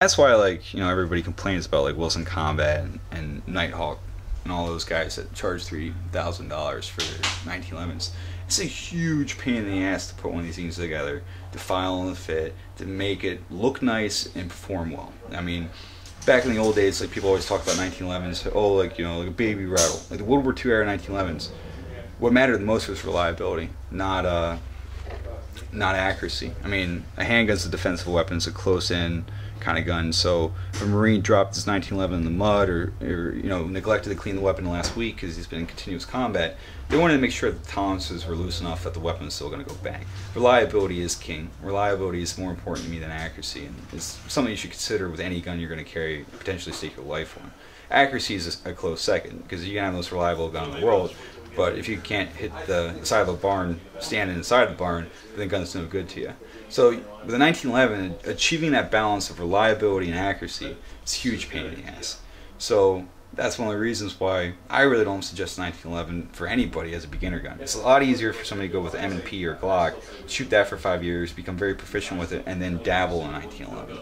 That's why, like, everybody complains about like Wilson Combat and Nighthawk and all those guys that charge $3,000 for their 1911s. It's a huge pain in the ass to put one of these things together, to file and fit, to make it look nice and perform well. I mean, back in the old days, like, people always talk about 1911s. Oh, like, like a baby rattle, like the World War II era 1911s. What mattered the most was reliability, not accuracy. I mean, a handgun's a defensive weapon. It's a close-in kind of gun. So if a Marine dropped his 1911 in the mud, or neglected to clean the weapon last week because he's been in continuous combat, they wanted to make sure that the tolerances were loose enough that the weapon is still going to go bang. Reliability is king. Reliability is more important to me than accuracy, and it's something you should consider with any gun you're going to carry, potentially stake your life on. Accuracy is a close second, because you can have the most reliable gun in the world, but if you can't hit the side of a barn, standing inside the barn, then the gun's no good to you. So with a 1911, achieving that balance of reliability and accuracy is a huge pain in the ass. So that's one of the reasons why I really don't suggest 1911 for anybody as a beginner gun. It's a lot easier for somebody to go with M&P or Glock, shoot that for 5 years, become very proficient with it, and then dabble in 1911.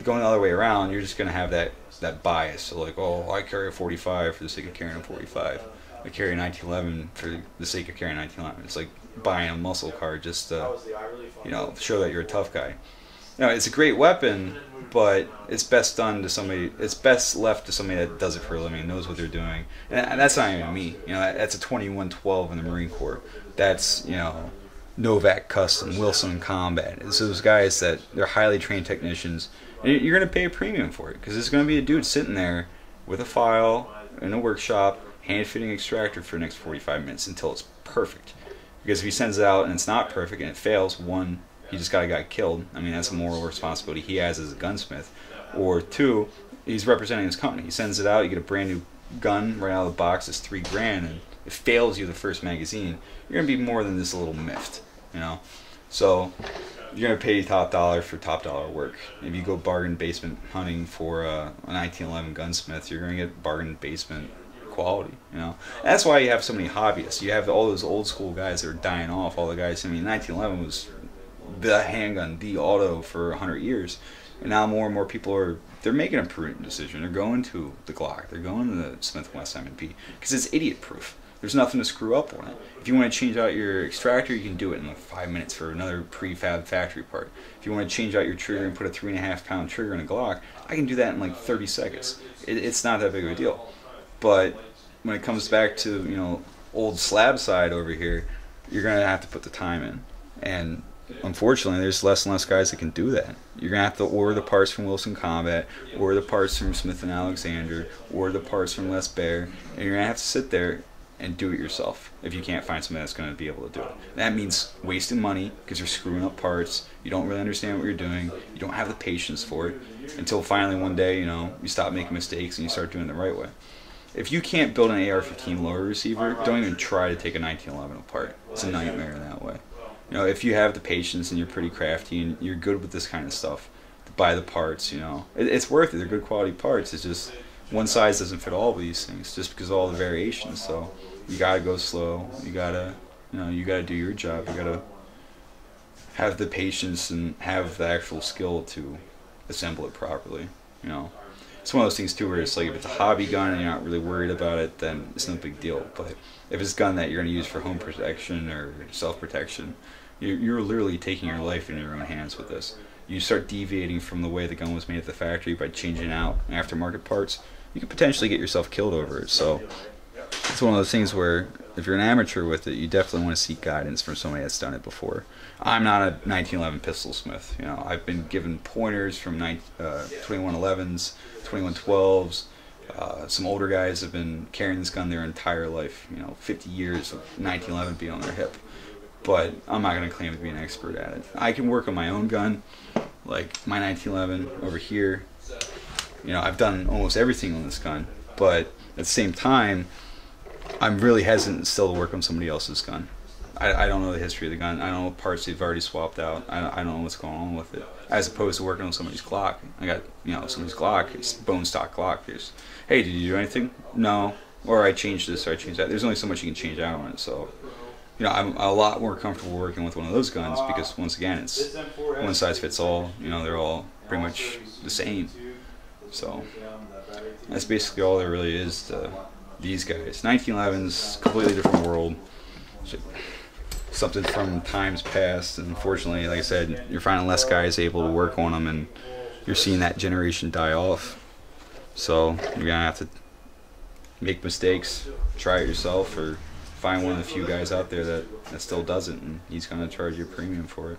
Going the other way around, you're just going to have that bias. So like, oh, I carry a 45 for the sake of carrying a 45. I carry a 1911 for the sake of carrying a 1911. It's like buying a muscle car just to, show that you're a tough guy. It's a great weapon, but it's best done to somebody. It's best left to somebody that does it for a living and knows what they're doing. And that's not even me. That's a 2112 in the Marine Corps. That's Novak Custom, Wilson Combat. It's those guys that they're highly trained technicians, and you're going to pay a premium for it because there's going to be a dude sitting there with a file in a workshop, hand-fitting extractor for the next 45 minutes until it's perfect. Because if he sends it out and it's not perfect and it fails, one, he just got a guy killed. I mean, that's a moral responsibility he has as a gunsmith. Or two, he's representing his company. He sends it out, you get a brand new gun right out of the box, it's $3,000, and it fails you the first magazine. You're gonna be more than this little miffed, So you're gonna pay top dollar for top dollar work. If you go bargain basement hunting for a 1911 gunsmith, you're gonna get bargain basement quality. And that's why you have so many hobbyists. You have all those old school guys that are dying off. All the guys. I mean, 1911 was the handgun, the auto for 100 years, and now more and more people they're making a prudent decision. They're going to the Glock. They're going to the Smith & Wesson M&P because it's idiot proof. There's nothing to screw up on it. If you want to change out your extractor, you can do it in like 5 minutes for another prefab factory part. If you want to change out your trigger and put a 3.5 pound trigger in a Glock, I can do that in like 30 seconds. It's not that big of a deal. But when it comes back to old slab side over here, you're gonna have to put the time in, and unfortunately there's less and less guys that can do that. You're gonna have to order the parts from Wilson Combat, order the parts from Smith & Alexander, order the parts from Les Baer, and you're gonna have to sit there and do it yourself if you can't find somebody that's going to be able to do it. That means wasting money because you're screwing up parts, you don't really understand what you're doing, you don't have the patience for it, until finally one day you stop making mistakes and you start doing it the right way. If you can't build an AR-15 lower receiver, don't even try to take a 1911 apart. It's a nightmare in that way. If you have the patience and you're pretty crafty and you're good with this kind of stuff, to buy the parts, it's worth it. They're good quality parts. It's just one size doesn't fit all of these things, just because of all the variations. So you gotta go slow. You gotta do your job. You gotta have the patience and have the actual skill to assemble it properly. It's one of those things too where it's like if it's a hobby gun and you're not really worried about it, then it's no big deal. But if it's a gun that you're going to use for home protection or self-protection, you're literally taking your life in your own hands with this. You start deviating from the way the gun was made at the factory by changing out aftermarket parts, you could potentially get yourself killed over it. So it's one of those things where if you're an amateur with it, you definitely want to seek guidance from somebody that's done it before. I'm not a 1911 pistol smith. I've been given pointers from 2111s, 2112s. Some older guys have been carrying this gun their entire life. 50 years of 1911 being on their hip. But I'm not going to claim to be an expert at it. I can work on my own gun, like my 1911 over here. I've done almost everything on this gun, but at the same time, I'm really hesitant still to work on somebody else's gun. I don't know the history of the gun. I don't know what parts they've already swapped out. I don't know what's going on with it. As opposed to working on somebody's Glock. I got, somebody's Glock. It's bone stock Glock. Hey, did you do anything? No. Or I changed this or I changed that. There's only so much you can change out on it. So, I'm a lot more comfortable working with one of those guns because, once again, it's one size fits all. They're all pretty much the same. So that's basically all there really is to these guys. 1911's completely different world. Something from times past, and unfortunately, like I said, you're finding less guys able to work on them, and you're seeing that generation die off. So you're gonna have to make mistakes, try it yourself, or find one of the few guys out there that still does it, and he's gonna charge you a premium for it.